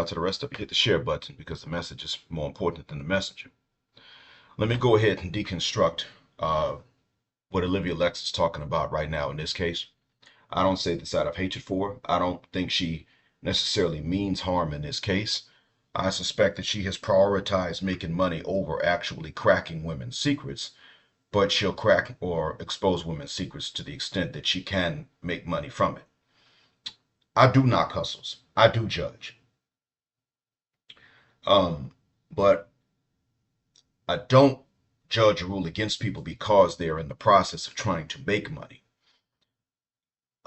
out to the rest of you, hit the share button because the message is more important than the messenger. Let me go ahead and deconstruct what Olivia Lex is talking about right now in this case. I don't say this out of hatred for her. I don't think she necessarily means harm in this case. I suspect that she has prioritized making money over actually cracking women's secrets, but she'll crack or expose women's secrets to the extent that she can make money from it. I do knock hustles. I do judge. But I don't judge or rule against people because they're in the process of trying to make money.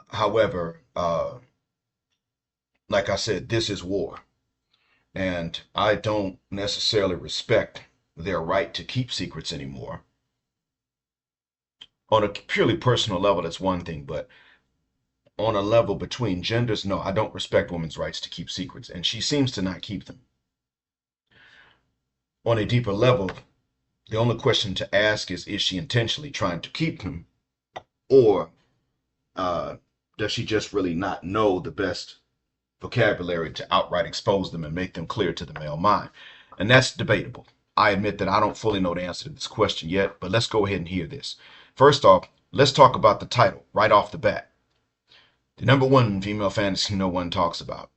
However, like I said, this is war. And I don't necessarily respect their right to keep secrets anymore. On a purely personal level, that's one thing, but on a level between genders, no, I don't respect women's rights to keep secrets, and she seems to not keep them. On a deeper level, the only question to ask is she intentionally trying to keep them, or does she just really not know the best vocabulary to outright expose them and make them clear to the male mind? And that's debatable. I admit that I don't fully know the answer to this question yet, but let's go ahead and hear this. First off, let's talk about the title right off the bat. The number one female fantasy no one talks about.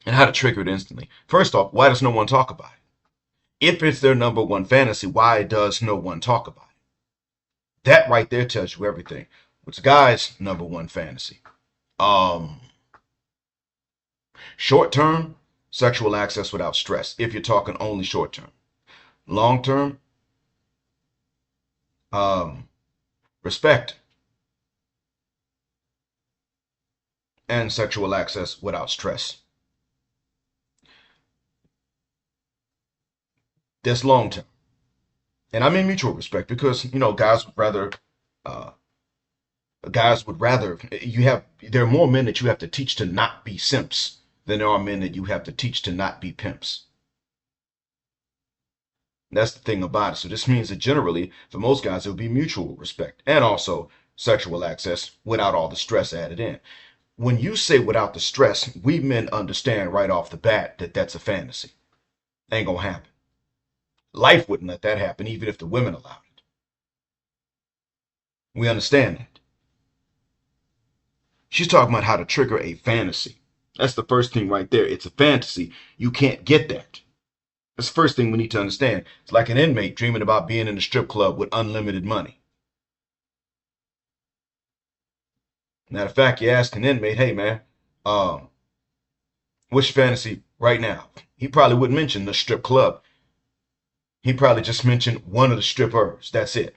And how to trigger it instantly. First off, why does no one talk about it? If it's their number one fantasy, why does no one talk about it? That right there tells you everything. What's a guy's number one fantasy? Short term, sexual access without stress, if you're talking only short term. Long term, respect and sexual access without stress. That's long term. And I mean mutual respect because, guys would rather there are more men that you have to teach to not be simps than there are men that you have to teach to not be pimps. That's the thing about it. So this means that generally, for most guys, it will be mutual respect and also sexual access without all the stress added in. When you say without the stress, we men understand right off the bat that that's a fantasy. Ain't gonna happen. Life wouldn't let that happen, even if the women allowed it. We understand that. She's talking about how to trigger a fantasy. That's the first thing right there. It's a fantasy. You can't get that. That's the first thing we need to understand. It's like an inmate dreaming about being in a strip club with unlimited money. Matter of fact, you ask an inmate, hey man, what's your fantasy right now? He probably wouldn't mention the strip club. He probably just mentioned one of the strippers. That's it.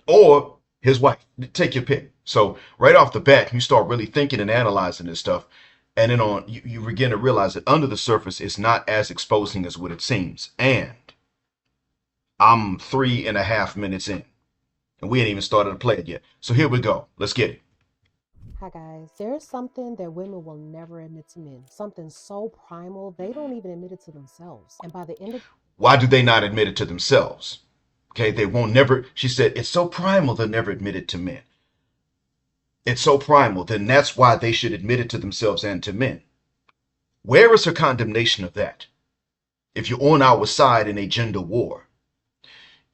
Or his wife. Take your pick. So right off the bat, you start really thinking and analyzing this stuff. And then you begin to realize that under the surface, it's not as exposing as what it seems. And I'm 3.5 minutes in. And we ain't even started to play it yet. So here we go. Let's get it. Hi guys, there's something that women will never admit to men. Something so primal, they don't even admit it to themselves. And by the end of Why do they not admit it to themselves? Okay, they won't never. She said, it's so primal, they'll never admit it to men. It's so primal, then that's why they should admit it to themselves and to men. Where is her condemnation of that? If you're on our side in a gender war,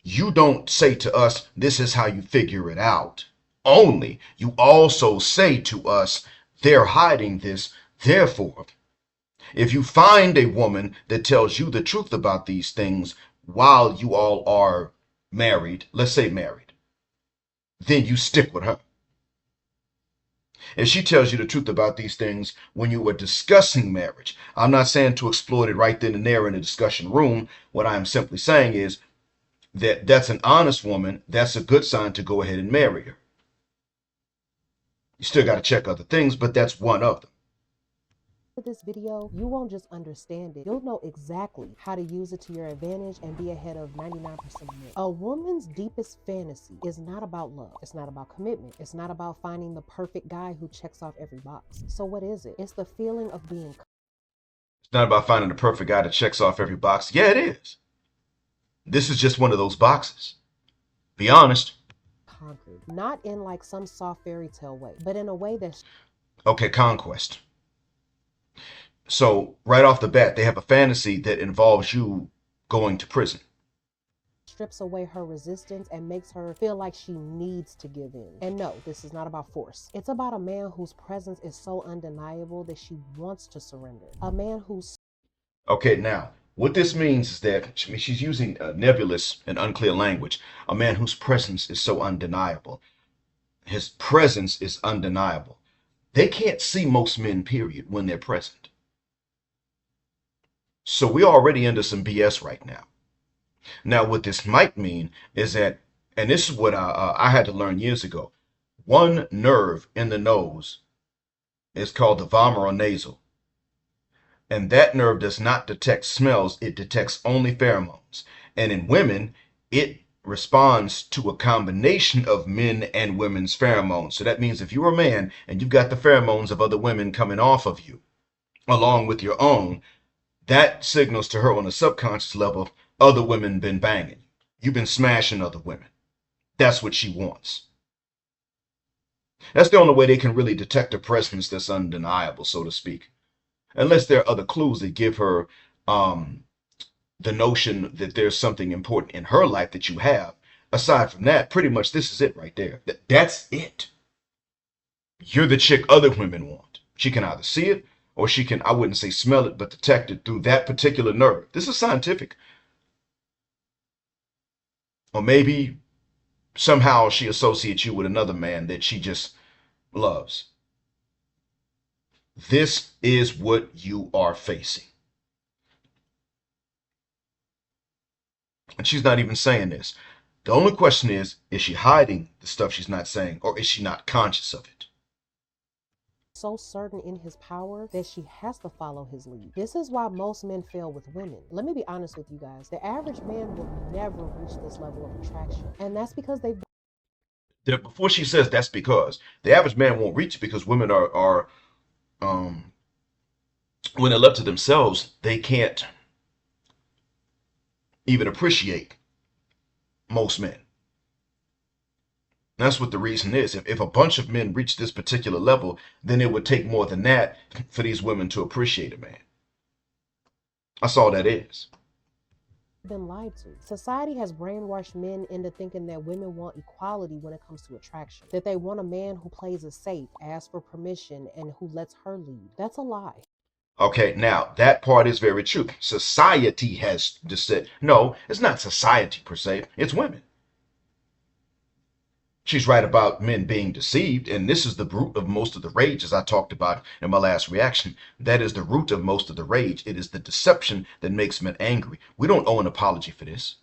you don't say to us, this is how you figure it out. Only you also say to us, they're hiding this. Therefore, if you find a woman that tells you the truth about these things while you all are married, let's say married, then you stick with her. If she tells you the truth about these things when you were discussing marriage, I'm not saying to exploit it right then and there in the discussion room. What I'm simply saying is that that's an honest woman. That's a good sign to go ahead and marry her. You still got to check other things, but that's one of them. this video, you won't just understand it. You'll know exactly how to use it to your advantage and be ahead of 99% of men. A woman's deepest fantasy is not about love. It's not about commitment. It's not about finding the perfect guy who checks off every box. So what is it? It's the feeling of being It's not about finding the perfect guy that checks off every box. Yeah, it is. This is just one of those boxes. Be honest. conquered. Not in like some soft fairy tale way, but in a way that's Okay, conquest. So right off the bat, they have a fantasy that involves you going to prison. strips away her resistance and makes her feel like she needs to give in. And no, this is not about force. It's about a man whose presence is so undeniable that she wants to surrender. A man who's Okay, now, what this means is that she's using nebulous and unclear language. A man whose presence is so undeniable. His presence is undeniable. They can't see most men, period, when they're present. So we're already into some BS right now. Now, what this might mean is that, and this is what I had to learn years ago, one nerve in the nose is called the vomeronasal. And that nerve does not detect smells, it detects only pheromones. And in women, it responds to a combination of men and women's pheromones. So that means if you're a man and you've got the pheromones of other women coming off of you, along with your own, that signals to her on a subconscious level, other women been banging. You've been smashing other women. That's what she wants. That's the only way they can really detect a presence that's undeniable, so to speak. Unless there are other clues that give her the notion that there's something important in her life that you have. Aside from that, pretty much this is it right there. That's it. You're the chick other women want. She can either see it or she can, I wouldn't say smell it, but detect it through that particular nerve. This is scientific. Or maybe somehow she associates you with another man that she just loves. This is what you are facing. And she's not even saying this. The only question is she hiding the stuff she's not saying, or is she not conscious of it? so certain in his power that she has to follow his lead. This is why most men fail with women. Let me be honest with you guys. The average man will never reach this level of attraction. And that's because they've Before she says that's because the average man won't reach it because women are when they're left to themselves, they can't even appreciate most men. That's what the reason is. If a bunch of men reach this particular level, then it would take more than that for these women to appreciate a man. That's all that is. been lied to. Society has brainwashed men into thinking that women want equality when it comes to attraction, that they want a man who plays it safe, asks for permission, and who lets her lead. That's a lie. Okay, now that part is very true. Society has said, no, it's not society per se, it's women. She's right about men being deceived, and this is the root of most of the rage, as I talked about in my last reaction. That is the root of most of the rage. It is the deception that makes men angry. We don't owe an apology for this.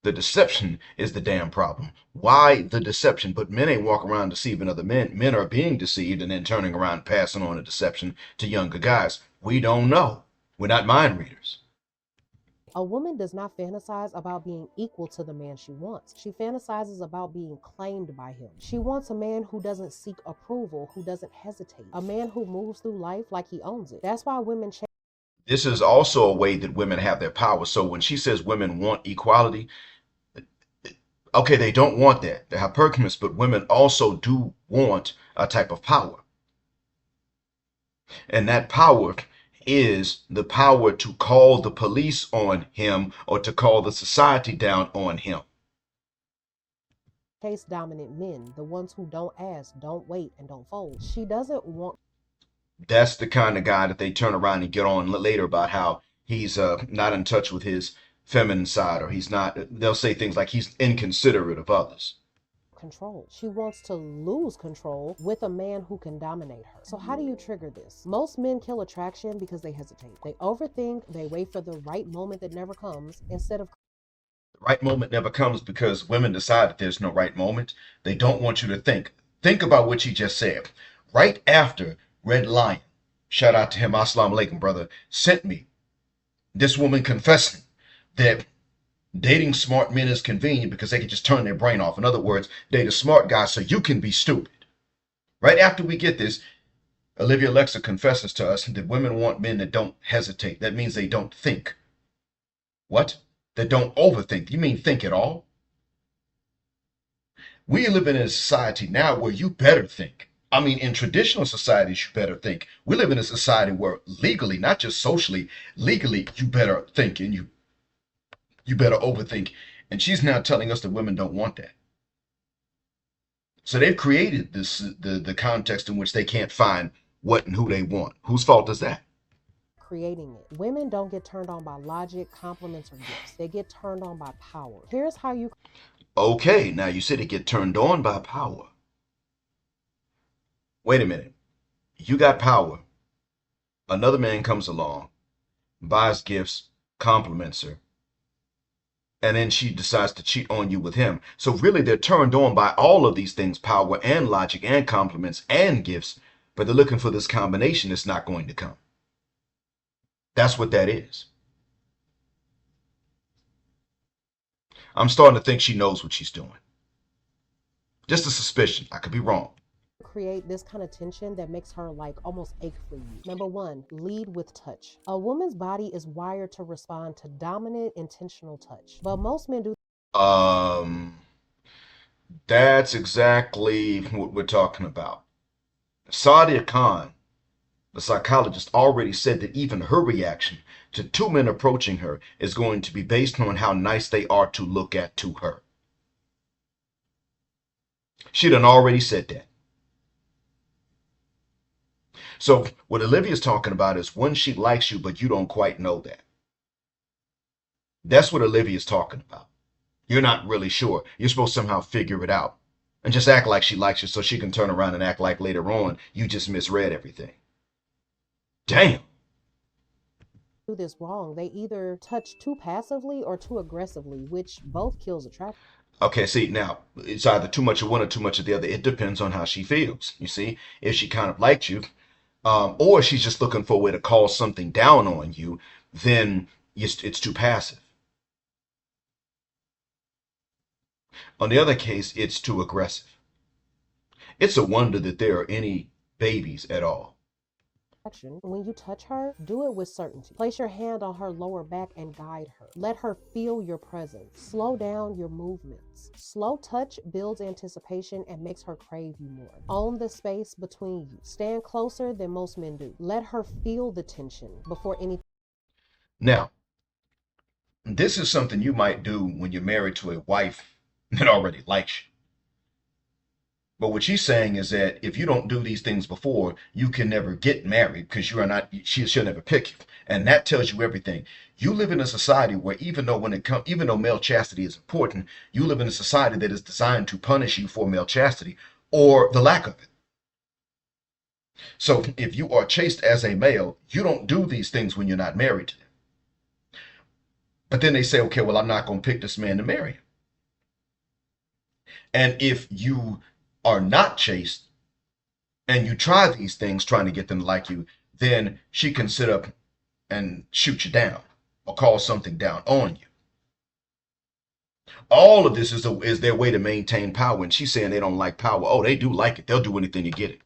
The deception is the damn problem. Why the deception? But men ain't walking around deceiving other men. Men are being deceived and then turning around passing on the deception to younger guys. We don't know. We're not mind readers. A woman does not fantasize about being equal to the man she wants. She fantasizes about being claimed by him. She wants a man who doesn't seek approval, who doesn't hesitate, a man who moves through life like he owns it. That's why women change. This is also a way that women have their power. So when she says women want equality, okay, they don't want that. They're hypergamous, but women also do want a type of power. And that power is the power to call the police on him or to call the society down on him. Chase dominant men, the ones who don't ask, don't wait, and don't fold. She doesn't want That's the kind of guy that they turn around and get on later about how he's not in touch with his feminine side, or he's not, they'll say things like he's inconsiderate of others. control. She wants to lose control with a man who can dominate her. So how do you trigger this? Most men kill attraction because they hesitate. They overthink, they wait for the right moment that never comes instead of The right moment never comes because women decide that there's no right moment. They don't want you to think. Think about what you just said. Right after Red Lion, shout out to him, Assalamu alaikum, brother, sent me this woman confessing that dating smart men is convenient because they can just turn their brain off. In other words, date a smart guy so you can be stupid. Right after we get this, Olivia Alexa confesses to us that women want men that don't hesitate. That means they don't think. What? That don't overthink. You mean think at all? We live in a society now where you better think. I mean, in traditional societies, you better think. We live in a society where legally, not just socially, legally, you better think and you better overthink. And she's now telling us that women don't want that. So they've created the context in which they can't find what and who they want. Whose fault is that? Creating it. Women don't get turned on by logic, compliments, or gifts. They get turned on by power. Here's how you Okay, now you said it get turned on by power. Wait a minute. You got power. Another man comes along, buys gifts, compliments her, and then she decides to cheat on you with him. So really, they're turned on by all of these things, power and logic and compliments and gifts, but they're looking for this combination that's not going to come. That's what that is. I'm starting to think she knows what she's doing. Just a suspicion. I could be wrong. create this kind of tension that makes her like almost ache for you. Number one, lead with touch. A woman's body is wired to respond to dominant, intentional touch, but most men do Um, that's exactly what we're talking about. Sadia Khan, the psychologist, already said that even her reaction to two men approaching her is going to be based on how nice they are to look at to her. She done already said that. So what Olivia's talking about is when she likes you, but you don't quite know that. That's what Olivia's talking about. You're not really sure. You're supposed to somehow figure it out and just act like she likes you so she can turn around and act like later on you just misread everything. Damn. this wrong. They either touch too passively or too aggressively, which both kills attraction. Okay, see, now it's either too much of one or too much of the other. It depends on how she feels. You see, if she kind of likes you, or she's just looking for a way to call something down on you, then it's too passive. On the other case, it's too aggressive. It's a wonder that there are any babies at all. When you touch her, do it with certainty. Place your hand on her lower back and guide her. Let her feel your presence. Slow down your movements. Slow touch builds anticipation and makes her crave you more. Own the space between you. Stand closer than most men do. Let her feel the tension before anything. Now, this is something you might do when you're married to a wife that already likes you. But what she's saying is that if you don't do these things before, you can never get married because you are not. She'll never pick you, and that tells you everything. You live in a society where even though male chastity is important, you live in a society that is designed to punish you for male chastity or the lack of it. So if you are chaste as a male, you don't do these things when you're not married to them. But then they say, okay, well, I'm not going to pick this man to marry him. And if you are not chaste and you try these things trying to get them to like you, then she can sit up and shoot you down or call something down on you. All of this is their way to maintain power. And she's saying they don't like power. Oh, they do like it. They'll do anything to get it.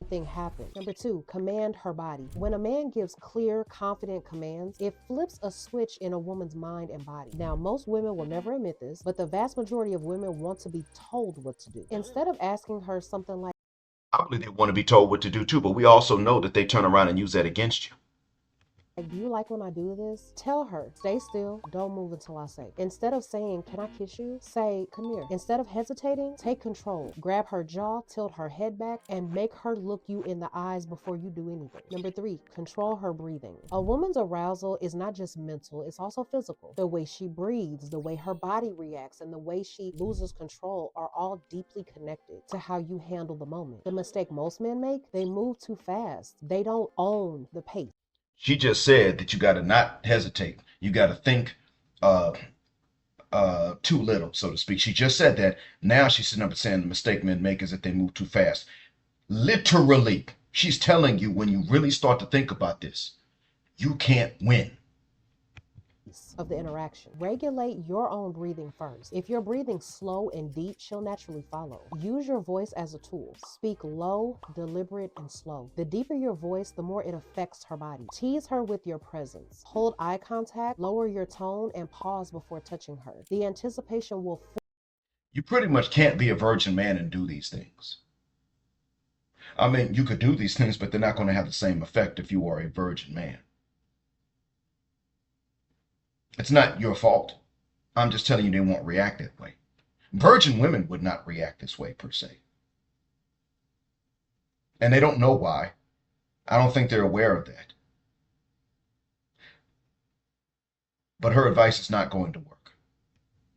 Thing happen. Number two, command her body. When a man gives clear, confident commands, it flips a switch in a woman's mind and body. Now, most women will never admit this, but the vast majority of women want to be told what to do. Instead of asking her something like, I believe they want to be told what to do too, but we also know that they turn around and use that against you. do you like when I do this? Tell her, stay still, don't move until I say. Instead of saying, can I kiss you? Say, come here. Instead of hesitating, take control. Grab her jaw, tilt her head back, and make her look you in the eyes before you do anything. Number three, control her breathing. A woman's arousal is not just mental, it's also physical. The way she breathes, the way her body reacts, and the way she loses control are all deeply connected to how you handle the moment. The mistake most men make, they move too fast. They don't own the pace. She just said that you got to not hesitate. You got to think uh, too little, so to speak. She just said that. Now she's sitting up and saying the mistake men make is that they move too fast. Literally, she's telling you when you really start to think about this, you can't win. Of the interaction. Regulate your own breathing first. If you're breathing slow and deep, she'll naturally follow. Use your voice as a tool. Speak low, deliberate, and slow. The deeper your voice, the more it affects her body. Tease her with your presence. Hold eye contact, lower your tone, and pause before touching her. The anticipation will You pretty much can't be a virgin man and do these things. I mean, you could do these things, but they're not going to have the same effect if you are a virgin man. It's not your fault. I'm just telling you they won't react that way. Virgin women would not react this way per se. And they don't know why. I don't think they're aware of that. But her advice is not going to work.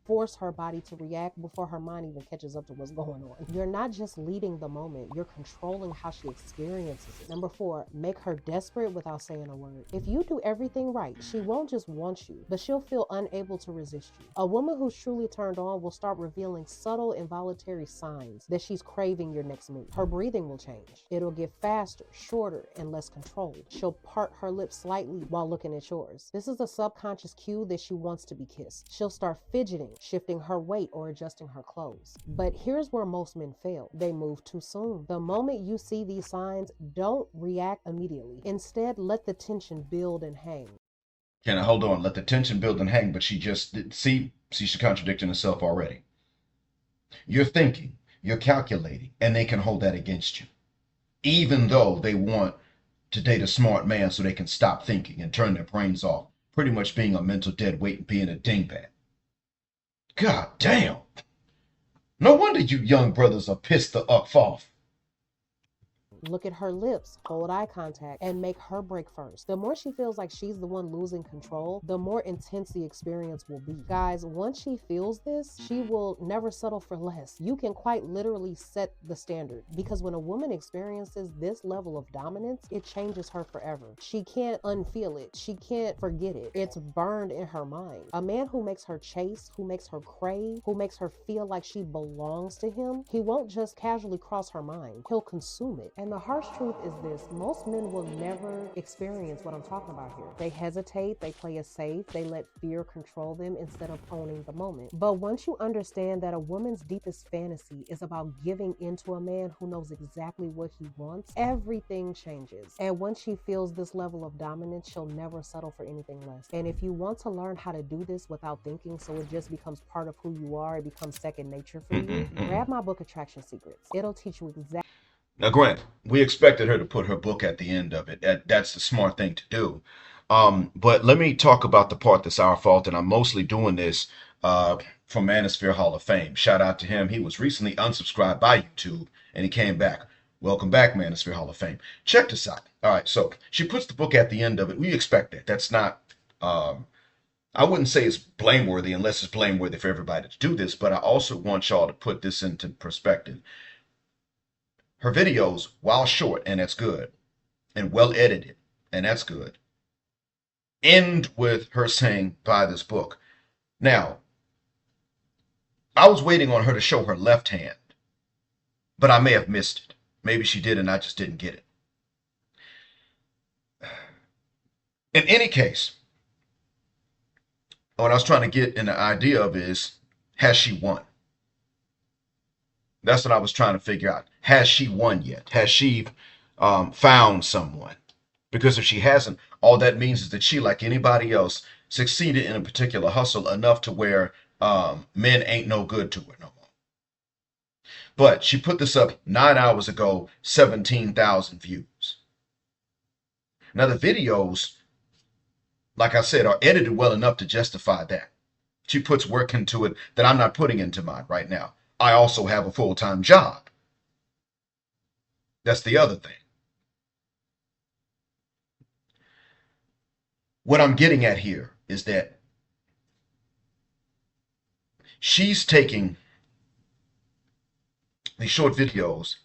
Force her body to react before her mind even catches up to what's going on. You're not just leading the moment, you're controlling how she experiences it. Number 4, make her desperate without saying a word. If you do everything right, she won't just want you, but she'll feel unable to resist you. A woman who's truly turned on will start revealing subtle involuntary signs that she's craving your next move. Her breathing will change. It'll get faster, shorter, and less controlled. She'll part her lips slightly while looking at yours. This is a subconscious cue that she wants to be kissed. She'll start fidgeting, shifting her weight, or adjusting her clothes. But here's where most men fail. They move too soon. The moment you see these signs, don't react immediately. Instead, let the tension build and hang. Can I hold on? Let the tension build and hang, but she just see she's contradicting herself already. You're thinking, you're calculating, and they can hold that against you. Even though they want to date a smart man so they can stop thinking and turn their brains off, pretty much being a mental dead weight and being a dingbat. God damn. No wonder you young brothers are pissed the up off. Look at her lips, hold eye contact, and make her break first. The more she feels like she's the one losing control, the more intense the experience will be. Guys, once she feels this, she will never settle for less. You can quite literally set the standard, because when a woman experiences this level of dominance, it changes her forever. She can't unfeel it. She can't forget it. It's burned in her mind. A man who makes her chase, who makes her crave, who makes her feel like she belongs to him, he won't just casually cross her mind. He'll consume it. And the harsh truth is this: most men will never experience what I'm talking about here. They hesitate, they play it safe, they let fear control them instead of owning the moment. But once you understand that a woman's deepest fantasy is about giving into a man who knows exactly what he wants, everything changes. And once she feels this level of dominance, she'll never settle for anything less. And if you want to learn how to do this without thinking, so it just becomes part of who you are, it becomes second nature for you, grab my book, Attraction Secrets. It'll teach you exactly. Now, Grant, we expected her to put her book at the end of it. That's the smart thing to do. But let me talk about the part that's our fault, and I'm mostly doing this from Manosphere Hall of Fame. Shout out to him. He was recently unsubscribed by YouTube, and he came back. Welcome back, Manosphere Hall of Fame. Check this out. All right, so she puts the book at the end of it. We expect that. That's not, I wouldn't say it's blameworthy unless it's blameworthy for everybody to do this, but I also want y'all to put this into perspective. Her videos, while short, and that's good, and well edited, and that's good, end with her saying, buy this book. Now, I was waiting on her to show her left hand, but I may have missed it. Maybe she did and I just didn't get it. In any case, what I was trying to get an idea of is, has she won? That's what I was trying to figure out. Has she won yet? Has she found someone? Because if she hasn't, all that means is that she, like anybody else, succeeded in a particular hustle enough to where men ain't no good to her no more. But she put this up 9 hours ago, 17,000 views. Now the videos, like I said, are edited well enough to justify that. She puts work into it that I'm not putting into mine right now. I also have a full-time job. That's the other thing. What I'm getting at here is that she's taking these short videos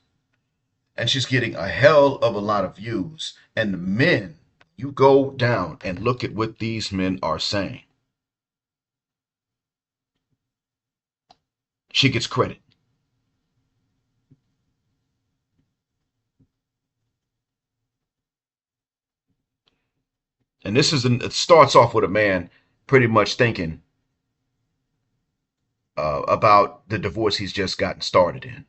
and she's getting a hell of a lot of views. And the men, you go down and look at what these men are saying. She gets credit. And it starts off with a man pretty much thinking about the divorce he's just gotten started in.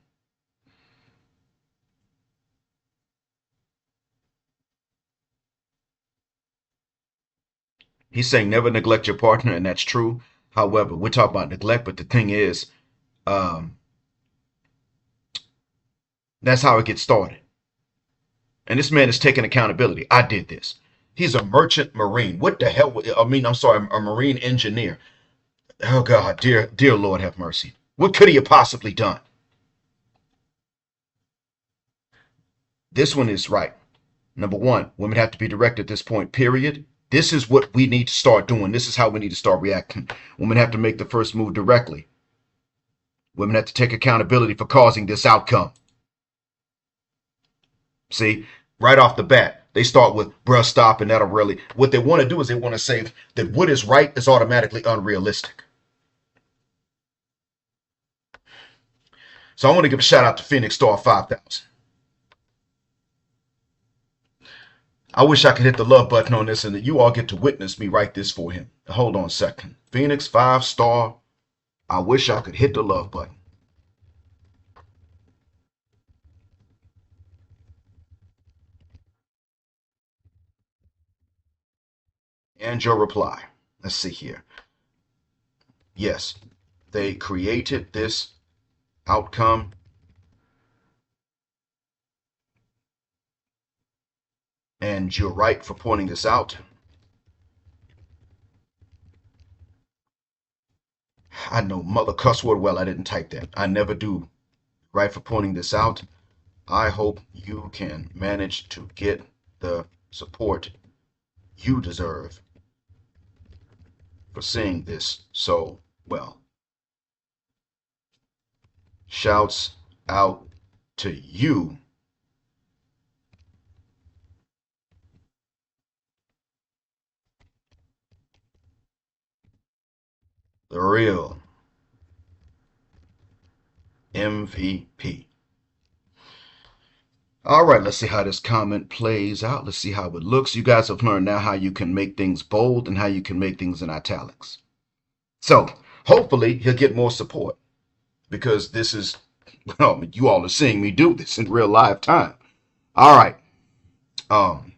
He's saying never neglect your partner, and that's true. However, we're talking about neglect, but the thing is, that's how it gets started. And this man is taking accountability. I did this. He's a merchant marine. What the hell? I mean, I'm sorry, a marine engineer. Oh God, dear Lord, have mercy. What could he have possibly done? This one is right. Number one, women have to be direct at this point, period. This is what we need to start doing. This is how we need to start reacting. Women have to make the first move directly. Women have to take accountability for causing this outcome. See, right off the bat, they start with bruh stop, and that'll really, what they want to do is they want to say that what is right is automatically unrealistic. So I want to give a shout out to Phoenix Star 5000. I wish I could hit the love button on this and that you all get to witness me write this for him. Hold on a second. Phoenix 5 star. I wish I could hit the love button. And your reply. Let's see here. Yes, they created this outcome. And you're right for pointing this out. I know mother cuss word well. I didn't type that. I never do. Right for pointing this out. I hope you can manage to get the support you deserve for seeing this so well. Shouts out to you. The real MVP. All right, let's see how this comment plays out. Let's see how it looks. You guys have learned now how you can make things bold and how you can make things in italics. So hopefully he'll get more support because this is, well, you all are seeing me do this in real live time. All right. Um,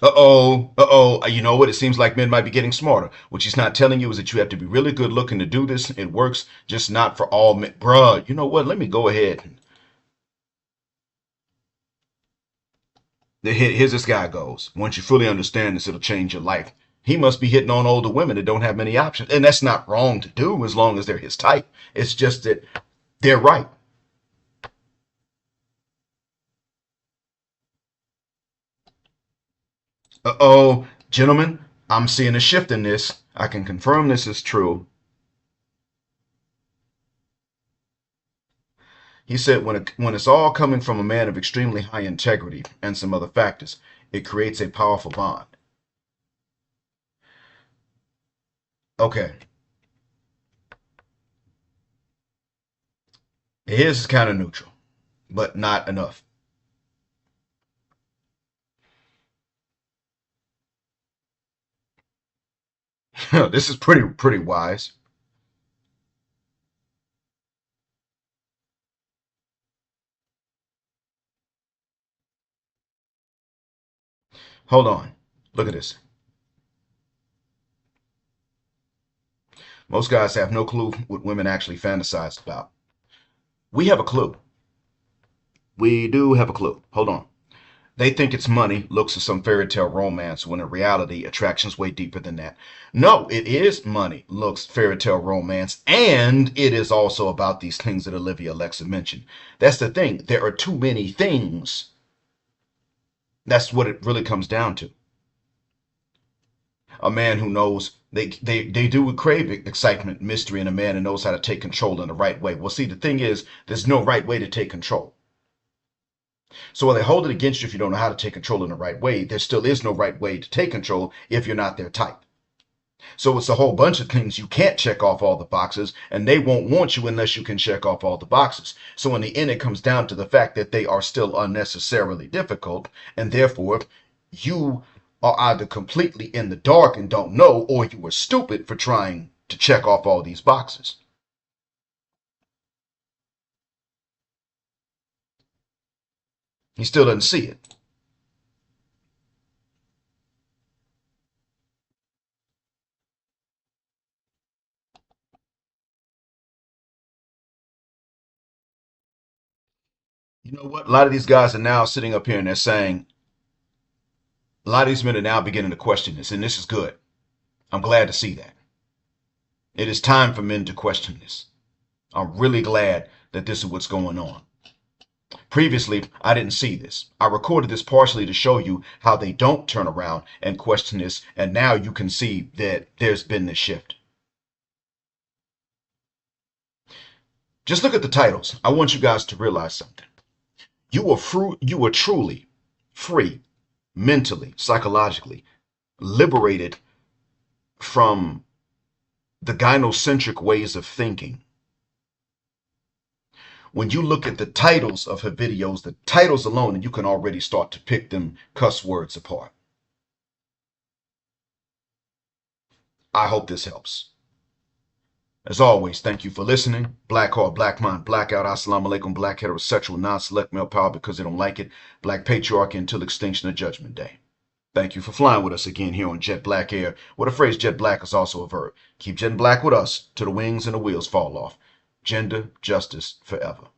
You know what? It seems like men might be getting smarter. What she's not telling you is that you have to be really good looking to do this. It works, just not for all men. Bruh, you know what? Let me go ahead. Here's this guy goes. Once you fully understand this, it'll change your life. He must be hitting on older women that don't have many options. And that's not wrong to do as long as they're his type. It's just that they're right. Gentlemen, I'm seeing a shift in this. I can confirm this is true. He said when it's all coming from a man of extremely high integrity and some other factors, it creates a powerful bond. Okay, his is kind of neutral, but not enough. This is pretty wise. Hold on. Look at this. Most guys have no clue what women actually fantasize about. We have a clue. We do have a clue. Hold on. They think it's money, looks, or some fairy tale romance, when in reality, attraction's way deeper than that. No, it is money, looks, fairy tale romance, and it is also about these things that Olivia Alexa mentioned. That's the thing. There are too many things. That's what it really comes down to. A man who knows they do crave excitement, mystery, and a man who knows how to take control in the right way. Well, see, the thing is, there's no right way to take control. So when they hold it against you if you don't know how to take control in the right way, there still is no right way to take control if you're not their type. So it's a whole bunch of things you can't check off all the boxes, and they won't want you unless you can check off all the boxes. So in the end, it comes down to the fact that they are still unnecessarily difficult, and therefore you are either completely in the dark and don't know, or you were stupid for trying to check off all these boxes. He still doesn't see it. You know what? A lot of these guys are now sitting up here and they're saying, a lot of these men are now beginning to question this, and this is good. I'm glad to see that. It is time for men to question this. I'm really glad that this is what's going on. Previously, I didn't see this. I recorded this partially to show you how they don't turn around and question this, and now you can see that there's been this shift. Just look at the titles. I want you guys to realize something. You are truly free, mentally, psychologically, liberated from the gynocentric ways of thinking. When you look at the titles of her videos, the titles alone, and you can already start to pick them cuss words apart. I hope this helps. As always, thank you for listening. Black Heart, Black Mind, Blackout, Assalamu Alaikum, Black Heterosexual, Non-Select Male Power because they don't like it, Black Patriarchy until extinction of Judgment Day. Thank you for flying with us again here on Jet Black Air, where the phrase jet black is also a verb. Keep jetting black with us till the wings and the wheels fall off. Gender, justice, forever.